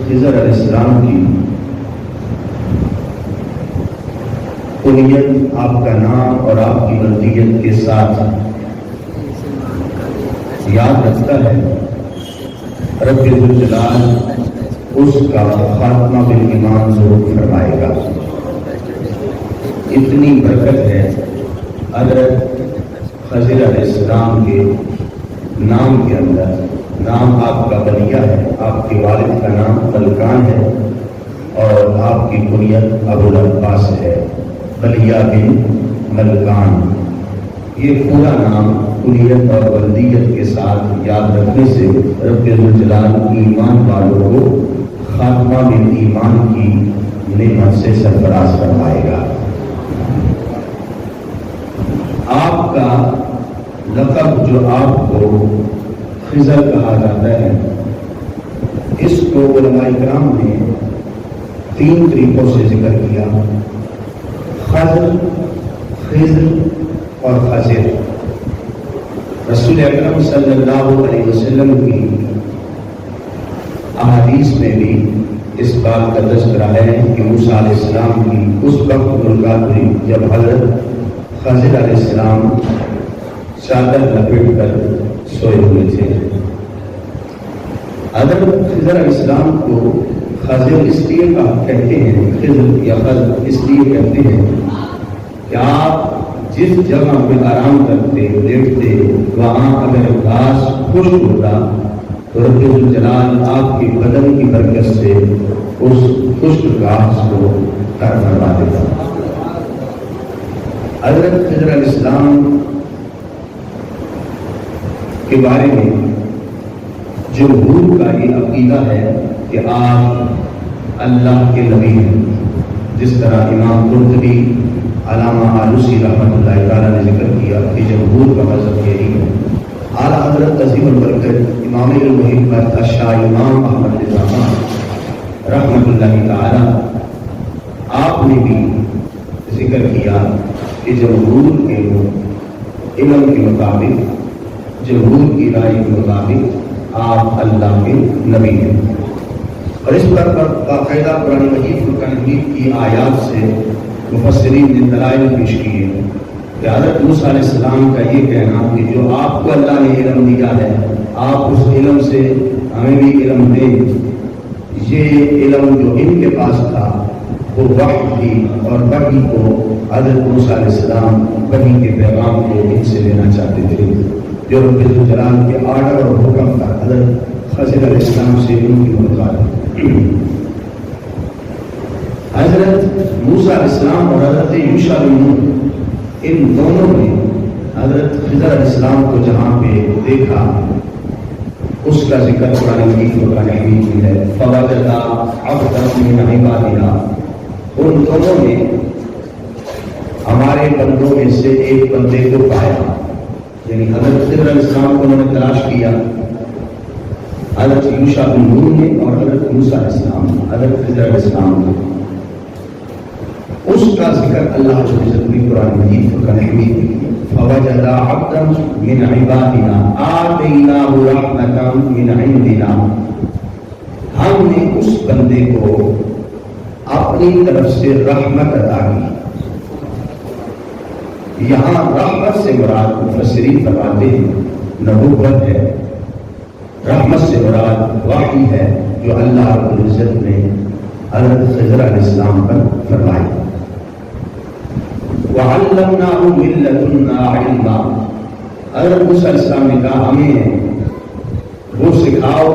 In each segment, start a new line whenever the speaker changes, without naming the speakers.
خضر علیہ السلام کی کنیت آپ کا نام اور آپ کی مردیت کے ساتھ یاد رکھتا ہے، رب ذوالجلال اس کا خاتمہ بالایمان ضرور فرمائے گا۔ اتنی برکت ہے حضرت خضر علیہ السلام کے نام کے اندر۔ نام آپ کا بلیہ ہے، آپ کے والد کا نام ملکان ہے اور آپ کی کنیت ابو العباس ہے، بلیہ بن ملکان۔ یہ پورا نام کنیت اور والدیت کے ساتھ یاد رکھنے سے رب ذوالجلال ایمان والوں کو خاتمہ بالایمان کی نعمت سے سرفراز فرمائے گا۔ آپ کا لقب جو آپ کو خضر کہا جاتا ہے، اس کو علماء کرام نے 3 طریقوں سے ذکر کیا: خضر، خضر اور خضر۔ رسول اکرم صلی اللہ علیہ وسلم کی احادیث میں بھی اس بات کا تذکرہ ہے کہ موسیٰ علیہ السلام کی اس وقت ملاقات ہوئی جب حضرت خضر علیہ السلام چادر لپیٹ کر سوئے ہوئے تھے۔ حضرت خضر علیہ السلام کو خضر اس لیے کہتے ہیں، خضر یا خضر اس لیے کہتے ہیں کہ آپ جس جگہ پہ آرام کرتے لیٹتے وہاں اگر گھاس خشک ہوتا تو رب ذوالجلال آپ کے بدن کی برکت سے اس خشک گھاس کو تر فرما دیتا۔ حضرت خضر علیہ السلام کے بارے میں جمہور کا یہ عقیدہ ہے کہ آپ اللہ کے نبی ہیں، جس طرح امام قرطبی، علامہ آلوسی رحمۃ اللہ تعالیٰ نے ذکر کیا کہ جمہور کا مذہب یہی ہے۔ اعلیٰ حضرت عظیم البرکت امام المحبت الشاہ امام احمد رضا رحمۃ اللہ تعالیٰ آپ نے بھی ذکر کیا کہ جمہور کے علم کے مطابق، جمہور کی رائے کے مطابق آپ اللہ کے نبی ہیں، اور اس پر باقاعدہ قرآن مجید فرقان حمید کی آیات سے مفسرین نے دلائل پیش کیے کہ حضرت موسیٰ علیہ السلام کا یہ کہنا کہ جو آپ کو اللہ نے علم دیا ہے آپ اس علم سے ہمیں بھی علم دیں، یہ علم جو ان کے پاس تھا وہ وحی تھی، اور وحی کو حضرت موسیٰ علیہ السلام وحی کے پیغام کو ان سے لینا چاہتے تھے، جو رب ذوالجلال کے آرڈر اور حکم تھا حضرت خضر علیہ السلام سے ان کی ملاقات۔ حضرت موسیٰ علیہ السلام اور حضرت یوشع بن نون، ان دونوں نے حضرت خضر علیہ السلام کو جہاں پہ دیکھا اس کا ذکر قرآن مجید فرقان حمید میں ہے۔ فوجدا عبدا من عبادنا، ان دونوں نے ہمارے بندوں میں سے ایک بندے کو پایا، یعنی حضرت خضر علیہ السلام کو انہوں نے تلاش کیا، حضرت یوشع بن نون نے اور حضرت موسیٰ علیہ السلام، حضرت خضر علیہ السلام نے۔ اس کا ذکر اللہ رب العزت نے قرآن مجید فرقان حمید میں کیا۔ فوجد عبدا من عبادنا آتیناہ رحمۃ من عندنا، ہم نے اس بندے کو اپنی طرف سے رحمت عطا کی۔ یہاں رحمت سے مراد مفسرین فرماتے ہیں نبوت ہے، رحمت سے مراد وحی ہے جو اللہ رب العزت نے حضرت خضر علیہ السلام پر فرمائی۔ وَعَلَّمْنَاهُ مِن لَّدُنَّا عِلْمًا، حضرت موسیٰ علیہ السلام نے کہا ہمیں وہ سکھاؤ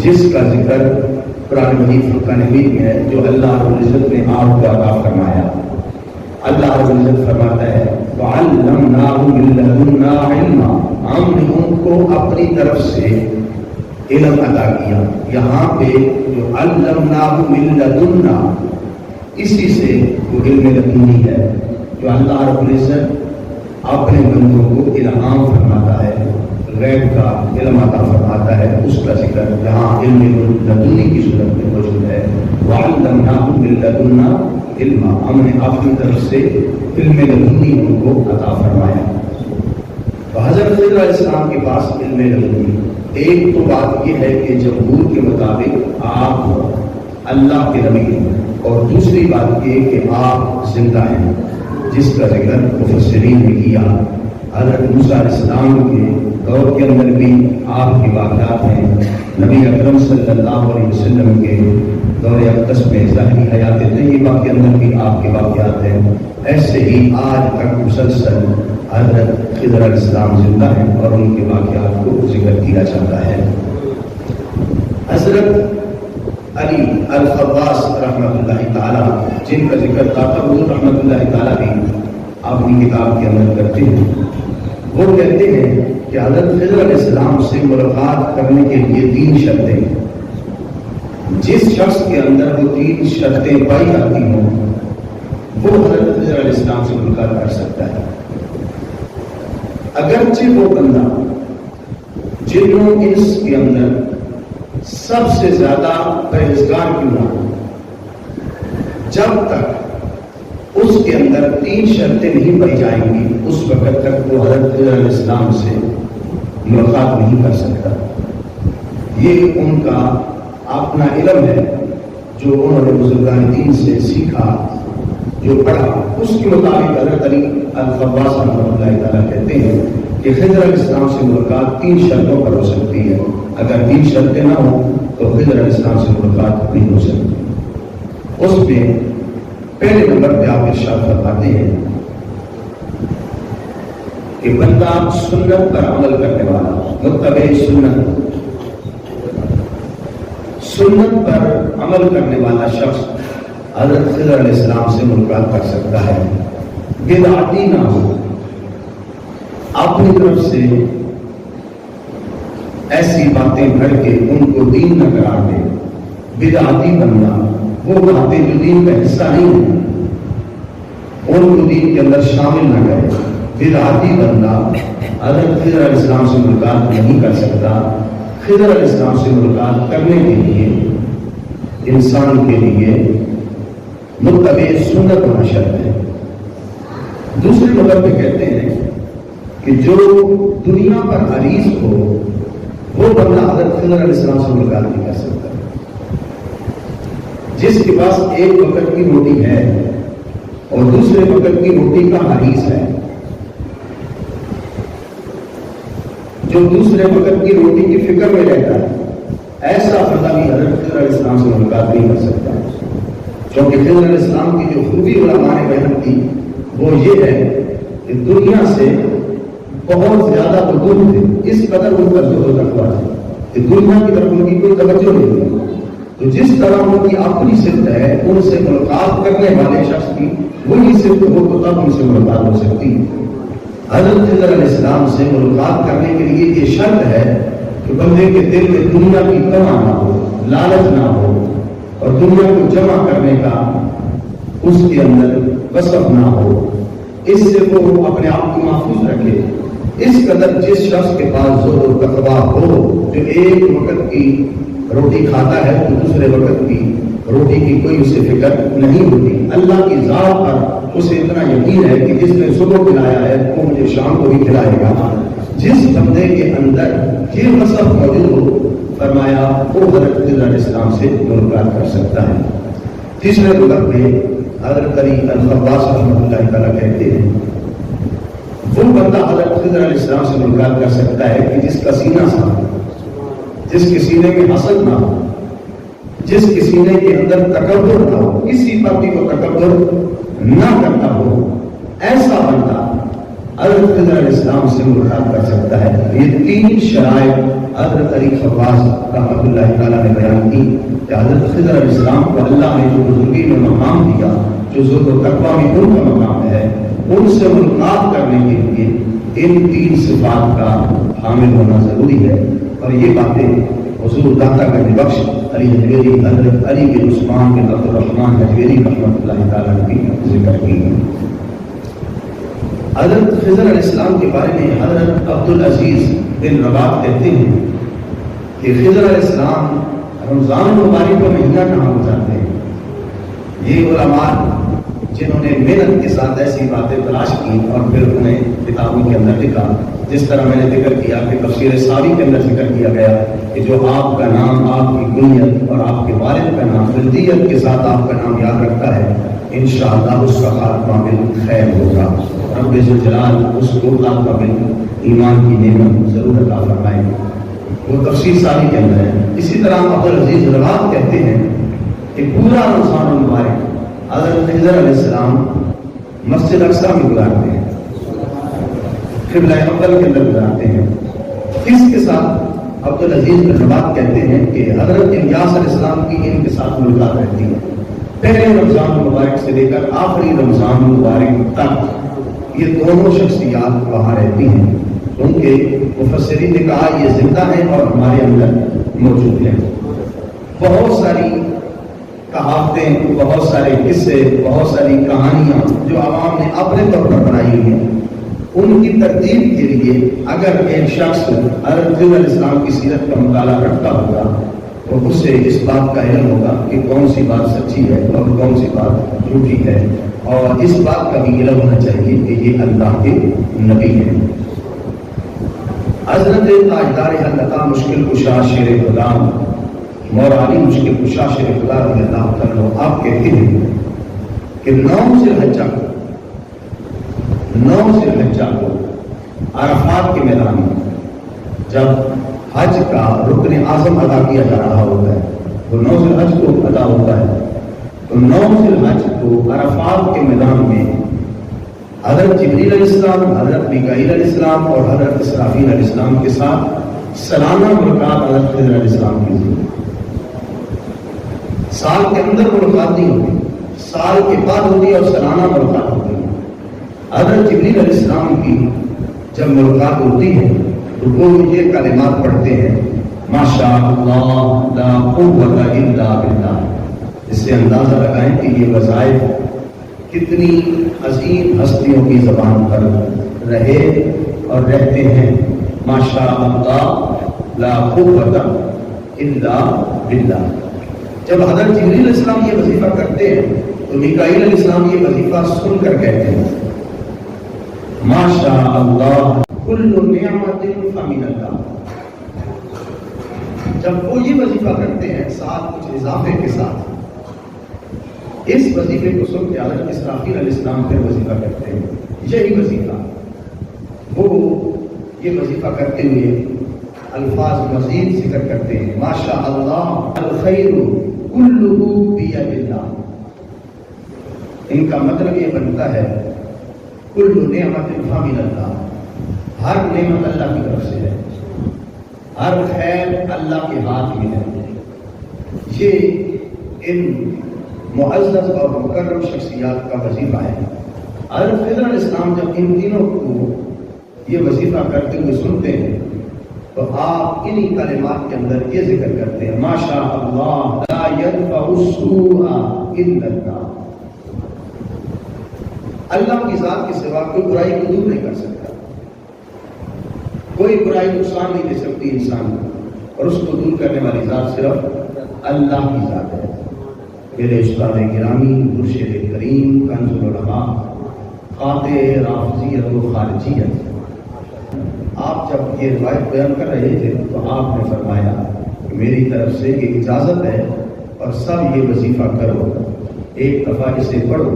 جس کا ذکر قرآن مجید فرقان حمید میں ہے، جو اللہ رب العزت نے آپ کو عطا فرمایا۔ اللہ رب العزت فرماتا ہے وَعَلَّمْنَاهُ مِن لَّدُنَّا عِلْمًا، ہم نے ان کو اپنی طرف سے علم عطا کیا۔ یہاں پہ جو علمناہ من لدنا، اسی سے وہ علم لدنی ہے جو اللہ رب العزت اپنے بندوں کو الہام فرماتا ہے، غیب کا علم عطا فرماتا ہے، اس کا ذکر یہاں علم لدنی کی صورت میں موجود ہے۔ وعلمناہ من لدنا علما، ہم نے اپنی طرف سے علم لدنی ان کو عطا فرمایا۔ تو حضرت خضر علیہ السلام کے پاس علم لدنی، ایک تو بات یہ ہے کہ جمہور کے مطابق آپ اللہ کے نبی ہیں، اور دوسری بات یہ کہ آپ زندہ ہیں، جس کا ذکر مفسرین نے کیا۔ حضرت موسیٰ علیہ السلام کے دور کے اندر بھی آپ کے واقعات ہیں، نبی اکرم صلی اللہ علیہ وسلم کے دور اقدس میں ظاہری حیات طیبہ کے اندر بھی آپ کے واقعات ہیں۔ ایسے ہی آج تک مسلسل حضرت خضر علیہ السلام زندہ ہیں اور ان کے واقعات کو ذکر کیا جاتا ہے۔ حضرت علی الخواص رحمۃ اللہ تعالیٰ، جن کا ذکر داتا حضور رحمۃ اللہ تعالیٰ بھی اپنی کتاب کے اندر کرتے ہیں، وہ کہتے ہیں کہ حضرت خضر علیہ السلام سے ملاقات کرنے کے لیے 3 شرطیں ہیں۔ جس شخص کے اندر وہ 3 شرطیں پائی جاتی ہوں وہ حضرت خضر علیہ السلام سے ملاقات کر سکتا ہے، اگرچہ وہ بندہ جن و انس کے اندر سب سے زیادہ پرہیزگار کیوں نہ ہو، جب تک اس کے اندر 3 شرطیں نہیں پائی جائیں گی اس وقت تک وہ حضرت خضر علیہ السلام سے ملاقات نہیں کر سکتا۔ یہ ان کا اپنا علم ہے جو انہوں نے بزرگان دین سے سیکھا، جو پڑھا، اس کے مطابق حضرت علی الخواص رحمۃ اللہ تعالیٰ کہتے ہیں کہ خضر علیہ السلام سے ملاقات 3 شرطوں پر ہو سکتی ہے، اگر 3 شرطیں نہ ہوں تو خضر علیہ السلام سے ملاقات نہیں ہو سکتی۔ اس میں پہلے نمبر پہ آپ ارشاد فرماتے ہیں کہ بندہ سنت پر عمل کرنے والا، متبع سنت پر عمل کرنے والا شخص حضرت خضر علیہ السلام سے ملاقات کر سکتا ہے۔ بدعتی نہ ہو، اپنی طرف سے ایسی باتیں بھر کے ان کو دین نہ قرار دے۔ بدعتی بندہ وہ باتیں جو دین کا حصہ نہیں ہیں ان کو دین کے اندر شامل نہ کرے۔ بدعتی بندہ حضرت خضر علیہ السلام سے ملاقات نہیں کر سکتا۔ خضر علیہ السلام سے ملاقات کرنے کے لیے انسان کے لیے متبع سنت ہونا شرط ہے۔ دوسرے نمبر پہ کہتے ہیں کہ جو دنیا پر حریص ہو وہ بندہ حضرت خضر علیہ السلام سے ملاقات نہیں کر سکتا۔ جس کے پاس ایک وقت کی روٹی ہے اور دوسرے وقت کی روٹی کا حریص ہے، جو دوسرے وقت کی روٹی کی فکر میں رہتا ہے، ایسا بندہ بھی حضرت خضر علیہ السلام سے ملاقات نہیں کر سکتا۔ کیونکہ خضر علیہ السلام کی جو خوبی علماء نے بیان کی وہ یہ ہے کہ دنیا سے بہت زیادہ وہ دور تھے، اس قدر ان کا زہد و تقویٰ ہے کہ دنیا کی طرف ان کی کوئی توجہ نہیں ہوئی۔ تو جس طرح ان کی اپنی صفت ہے ان سے ملاقات کرنے والے شخص کی وہی صفت ہو تو تب ان سے ملاقات ہو سکتی ہے۔ حضرت خضر علیہ السلام سے ملاقات کرنے کے لیے یہ شرط ہے کہ بندے کے دل میں دنیا کی تمنا نہ ہو، لالچ نہ ہو، اور دنیا کو جمع کرنے کا اس کے اندر وصف نہ ہو، اس سے وہ اپنے آپ کو محفوظ رکھے۔ اس قدر جس شخص کے پاس زہد و تقویٰ ہو، جو ایک وقت کی روٹی کھاتا ہے تو دوسرے وقت کی روٹی کی کوئی اسے فکر نہیں ہوتی، اللہ کی ذات پر اسے اتنا یقین ہے کہ جس نے صبح کھلایا ہے وہ مجھے شام کو بھی کھلائے گا۔ جس بندے کے اندر یہ وصف موجود ہو، فرمایا وہ حضرت خضر علیہ السلام سے ملاقات کر سکتا ہے۔ تیسرے نمبر پہ حضرت علی الخواص رحمۃ اللہ تعالیٰ کہتے ہیں وہ بندہ حضرت خضر علیہ السلام سے ملاقات کر سکتا ہے کہ جس کا سینہ صاف ہو، جس کے سینے میں حسد نہ ہو، جس کے سینے کے اندر تکبر نہ ہو، کسی پر بھی وہ تکبر نہ کرتا ہو، ایسا بندہ حضرت خضر علیہ السلام سے ملاقات کر سکتا ہے۔ یہ 3 شرائط حضرت علی خواص رحمۃ اللہ تعالیٰ نے بیان کی کہ حضرت خضر علیہ السلام کو اللہ نے جو بزرگی میں مقام دیا، جو زہد و تقویٰ میں ان کا مقام ہے، ان سے ملاقات کرنے کے لیے ان 3 صفات کا حامل ہونا ضروری ہے۔ اور یہ باتیں حضور داتا گنج بخش علی حجویری، حضرت علی بن عثمان بن عبد الرحمن حجویری رحمۃ اللہ تعالیٰ نے بھی ذکر کی۔ حضرت خضر علیہ السلام کے بارے میں حضرت عبد العزیز بن رباط کہتے ہیں کہ خضر علیہ السلام رمضان المبارک کا مہینہ کہاں گزارتے ہیں۔ یہ علماء جنہوں نے محنت کے ساتھ ایسی باتیں تلاش کی اور پھر انہیں کتابوں کے اندر لکھا. جس طرح میں نے ذکر کیا کہ تفسیر ساوی کے اندر ذکر کیا گیا کہ جو آپ کا نام، آپ کی کنیت اور آپ کے والد کا نام جلدیت کے ساتھ آپ کا نام یاد رکھتا ہے، انشاءاللہ اس کا خاتمہ بالخیر ہوگا. رب ذوالجلال اس کو خاتمہ ایمان کی نعمت ضرور عطا فرمائے. وہ تفسیر ساوی کے اندر ہے. اسی طرح عبدالعزیز رباط کہتے ہیں کہ پورا رمضان المبارک حضرت خضر علیہ السلام مسجد اقصی میں گزارتے ہیں، قبلہ اول کے اندر گزارتے ہیں. اس کے ساتھ عبدالعزیز بن رباط کہتے ہیں کہ حضرت الیاس علیہ السلام کی ان کے ساتھ ملاقات رہتی ہے. پہلے رمضان مبارک سے لے کر آخری رمضان مبارک تک یہ دونوں شخصیات وہاں رہتی ہیں، کیونکہ مفسرین نے کہا یہ زندہ ہیں اور ہمارے اندر موجود ہیں. بہت ساری کہاوتیں، بہت سارے قصے، بہت ساری کہانیاں جو عوام نے اپنے طور پر بنائی ہیں، ان کی ترتیب کے لیے اگر ایک شخص حضرت علیہ السلام کی سیرت کا مطالعہ کرتا ہوگا تو اسے اس بات کا علم ہوگا کہ کون سی بات سچی ہے اور کون سی بات جھوٹی ہے، اور اس بات کا بھی علم ہونا چاہیے کہ یہ اللہ کے نبی ہیں. حضرت تاجدار حلقہ مشکل کشا شیر خدا مولا علی مشکل کشا شیر خدا رضی اللہ عنہ آپ کہتے ہیں کہ 9 ذی الحجہ کو عرفات کے میدان میں جب حج کا رکن اعظم ادا کیا جا رہا ہوتا ہے، تو 9 ذی الحج کو ادا ہوتا ہے، تو 9 ذی الحج کو عرفات کے میدان میں حضرت جبریل علیہ السلام، حضرت میکائیل علیہ السلام اور حضرت اسرافیل علیہ السلام کے ساتھ سالانہ ملاقات حضرت خضر علیہ السلام کی ہوئی. سال کے اندر ملاقات نہیں ہوتی، سال کے بعد ہوتی ہے اور سالانہ ملاقات ہوتی ہے. حضرت جبریل علیہ السلام کی جب ملاقات ہوتی ہے تو وہ یہ کلمات پڑھتے ہیں، ماشاء اللہ لا قوت الا باللہ. اس سے اندازہ لگائیں کہ یہ وظائف کتنی عظیم ہستیوں کی زبان پر رہے اور رہتے ہیں. ماشاء اللہ لا قوت الا باللہ. جب حضرت جبریل علیہ السلام یہ وظیفہ کرتے ہیں تو میکائیل علیہ السلام یہ وظیفہ سن کر کہتے ہیں، ماشاء اللہ کل نعمت فمن اللہ. جب وہ یہ وظیفہ کرتے ہیں ساتھ کچھ اضافے کے ساتھ، اس وظیفے کو سن کے حضرت اسرافیل علیہ السلام پھر وظیفہ کرتے ہیں. یہی وظیفہ وہ یہ وظیفہ کرتے ہوئے الفاظ مزید ذکر کرتے ہیں، ماشاء اللہ الخیر کلہ بید اللہ. ان کا مطلب یہ بنتا ہے کل نعمت فمن اللہ، ہر نعمت اللہ کی طرف سے ہے، ہر خیر اللہ کے ہاتھ میں ہے. یہ ان معزز اور مکرم شخصیات کا وظیفہ ہے. حضرت خضر علیہ السلام جب ان تینوں کو یہ وظیفہ کرتے ہوئے سنتے ہیں تو آپ انہی کلمات کے اندر یہ ذکر کرتے ہیں، ماشاء اللہ لا يدفع السوء الا اللہ. اللہ کی ذات کے سوا کوئی برائی کو دور نہیں کر سکتا، کوئی برائی نقصان نہیں دے سکتی انسان کو، اور اس کو دور کرنے والی ذات صرف اللہ کی ذات ہے. میرے استاد گرامی مرشد کریم کنز العلماء قاطع رافضیت و خارجیت، آپ جب یہ روایت بیان کر رہے تھے تو آپ نے فرمایا کہ میری طرف سے یہ اجازت ہے اور سب یہ وظیفہ کرو، ایک دفعہ اسے پڑھو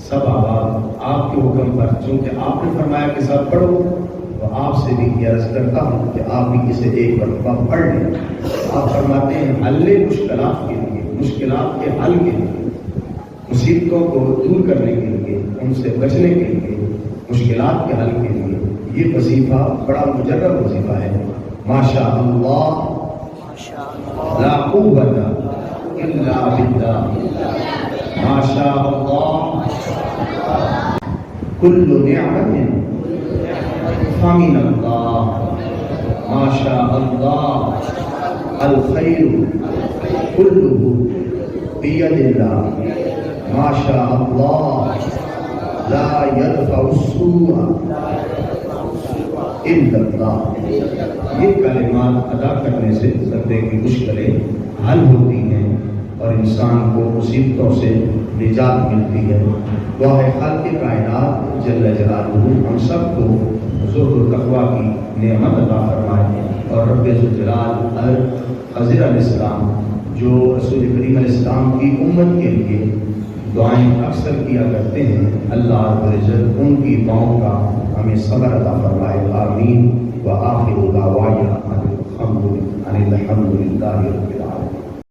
سب آباد آپ کے حکم پر. چونکہ آپ نے فرمایا کہ سب پڑھو تو آپ سے بھی یہ عرض کرتا ہوں کہ آپ بھی اسے ایک مرتبہ پڑھ لیں. آپ فرماتے ہیں حل مشکلات کے لیے، مشکلات کے حل کے لیے، مصیبتوں کو دور کرنے کے لیے، ان سے بچنے کے لیے، مشکلات کے حل کے لیے یہ وظیفہ بڑا مجرب وظیفہ ہے. ماشاء اللہ لا قوت الا باللہ، ماشاء اللہ کل نعمت فمن اللہ، ماشاء اللہ الخیر کلہ بید اللہ، ماشاء اللہ لا يدفع السوء الا اللہ. یہ کلمات ادا کرنے سے بندے کی مشکلیں حل ہوتی ہیں اور انسان کو مصیبتوں سے نجات ملتی ہے۔ دعا ہے خالق کائنات جل جلالہ ہم سب کو زہد و تقویٰ کی نعمت عطا فرمائے، اور رب ذوالجلال خضر علیہ السلام جو رسول کریم علیہ السلام کی امت کے لیے دعائیں اکثر کیا کرتے ہیں، اللہ رب العزت ان کی دعاؤں کا ہمیں صبر عطا فرمائے، آمین۔ وآخر دعوانا ان الحمد للہ رب العالمین۔